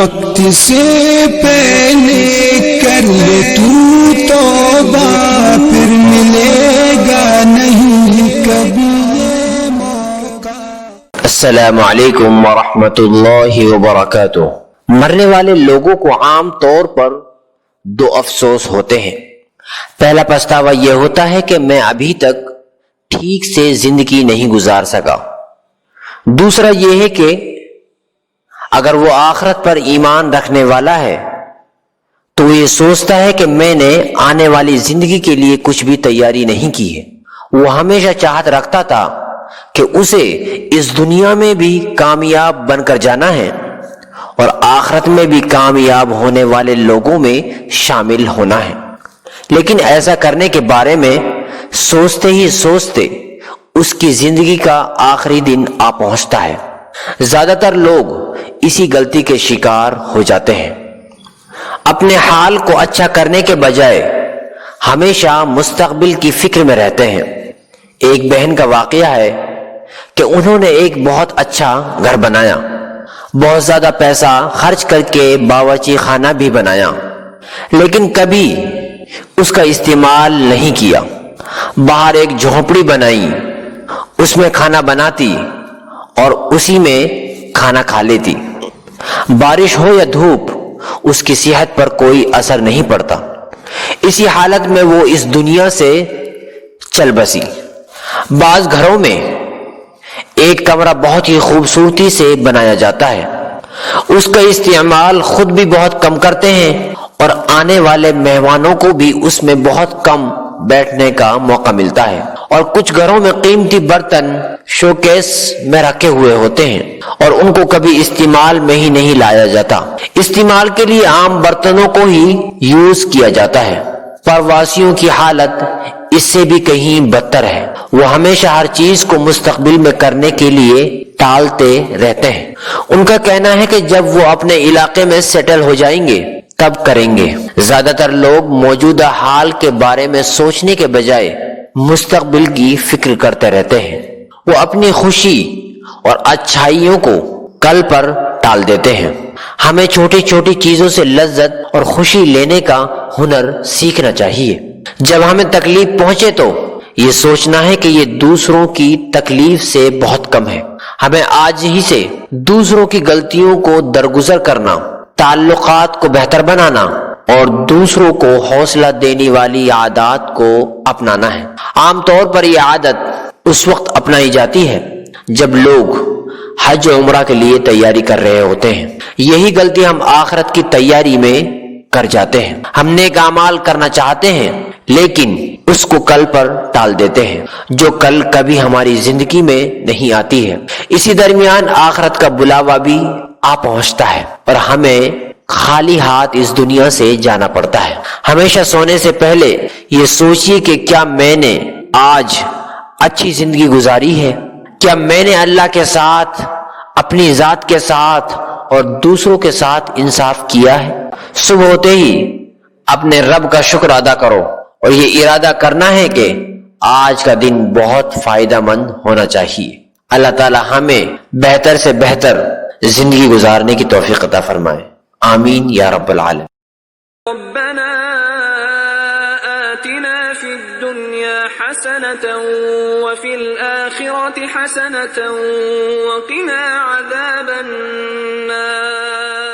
وقت سے پہلے کر لے تو توبہ، پھر ملے گا نہیں کبھی یہ موقع۔ السلام علیکم ورحمۃ اللہ وبرکاتہ۔ مرنے والے لوگوں کو عام طور پر دو افسوس ہوتے ہیں۔ پہلا پچھتاوا یہ ہوتا ہے کہ میں ابھی تک ٹھیک سے زندگی نہیں گزار سکا۔ دوسرا یہ ہے کہ اگر وہ آخرت پر ایمان رکھنے والا ہے تو یہ سوچتا ہے کہ میں نے آنے والی زندگی کے لیے کچھ بھی تیاری نہیں کی ہے۔ وہ ہمیشہ چاہت رکھتا تھا کہ اسے اس دنیا میں بھی کامیاب بن کر جانا ہے اور آخرت میں بھی کامیاب ہونے والے لوگوں میں شامل ہونا ہے، لیکن ایسا کرنے کے بارے میں سوچتے ہی سوچتے اس کی زندگی کا آخری دن آ پہنچتا ہے۔ زیادہ تر لوگ اسی غلطی کے شکار ہو جاتے ہیں۔ اپنے حال کو اچھا کرنے کے بجائے ہمیشہ مستقبل کی فکر میں رہتے ہیں۔ ایک بہن کا واقعہ ہے کہ انہوں نے ایک بہت اچھا گھر بنایا، بہت زیادہ پیسہ خرچ کر کے باورچی خانہ بھی بنایا، لیکن کبھی اس کا استعمال نہیں کیا۔ باہر ایک جھونپڑی بنائی، اس میں کھانا بناتی اور اسی میں کھانا کھا لیتی۔ بارش ہو یا دھوپ اس کی صحت پر کوئی اثر نہیں پڑتا۔ اسی حالت میں وہ اس دنیا سے چل بسی۔ بعض گھروں میں ایک کمرہ بہت ہی خوبصورتی سے بنایا جاتا ہے، اس کا استعمال خود بھی بہت کم کرتے ہیں اور آنے والے مہمانوں کو بھی اس میں بہت کم بیٹھنے کا موقع ملتا ہے۔ اور کچھ گھروں میں قیمتی برتن شوکیس میں رکھے ہوئے ہوتے ہیں اور ان کو کبھی استعمال میں ہی نہیں لایا جاتا۔ استعمال کے لیے عام برتنوں کو ہی یوز کیا جاتا ہے۔ پرواسیوں کی حالت اس سے بھی کہیں بدتر ہے۔ وہ ہمیشہ ہر چیز کو مستقبل میں کرنے کے لیے ٹالتے رہتے ہیں۔ ان کا کہنا ہے کہ جب وہ اپنے علاقے میں سیٹل ہو جائیں گے تب کریں گے۔ زیادہ تر لوگ موجودہ حال کے بارے میں سوچنے کے بجائے مستقبل کی فکر کرتے رہتے ہیں۔ وہ اپنی خوشی اور اچھائیوں کو کل پر ٹال دیتے ہیں۔ ہمیں چھوٹی چھوٹی چیزوں سے لذت اور خوشی لینے کا ہنر سیکھنا چاہیے۔ جب ہمیں تکلیف پہنچے تو یہ سوچنا ہے کہ یہ دوسروں کی تکلیف سے بہت کم ہے۔ ہمیں آج ہی سے دوسروں کی غلطیوں کو درگزر کرنا، تعلقات کو بہتر بنانا اور دوسروں کو حوصلہ دینے والی عادات کو اپنانا ہے۔ عام طور پر یہ عادت اس وقت اپنائی جاتی ہے جب لوگ حج و عمرہ کے لیے تیاری کر رہے ہوتے ہیں۔ یہی غلطی ہم آخرت کی تیاری میں کر جاتے ہیں۔ ہم نیک اعمال کرنا چاہتے ہیں لیکن اس کو کل پر ٹال دیتے ہیں، جو کل کبھی ہماری زندگی میں نہیں آتی ہے۔ اسی درمیان آخرت کا بلاوا بھی آ پہنچتا ہے اور ہمیں خالی ہاتھ اس دنیا سے جانا پڑتا ہے۔ ہمیشہ سونے سے پہلے یہ سوچیے کہ کیا میں نے آج اچھی زندگی گزاری ہے؟ کیا میں نے اللہ کے ساتھ، اپنی ذات کے ساتھ اور دوسروں کے ساتھ انصاف کیا ہے؟ صبح ہوتے ہی اپنے رب کا شکر ادا کرو اور یہ ارادہ کرنا ہے کہ آج کا دن بہت فائدہ مند ہونا چاہیے۔ اللہ تعالی ہمیں بہتر سے بہتر زندگی گزارنے کی توفیق عطا فرمائے، آمین یا رب العالمین۔ ربنا آتنا في الدنيا حسنة وفي الآخرة حسنة وقنا عذاب النار۔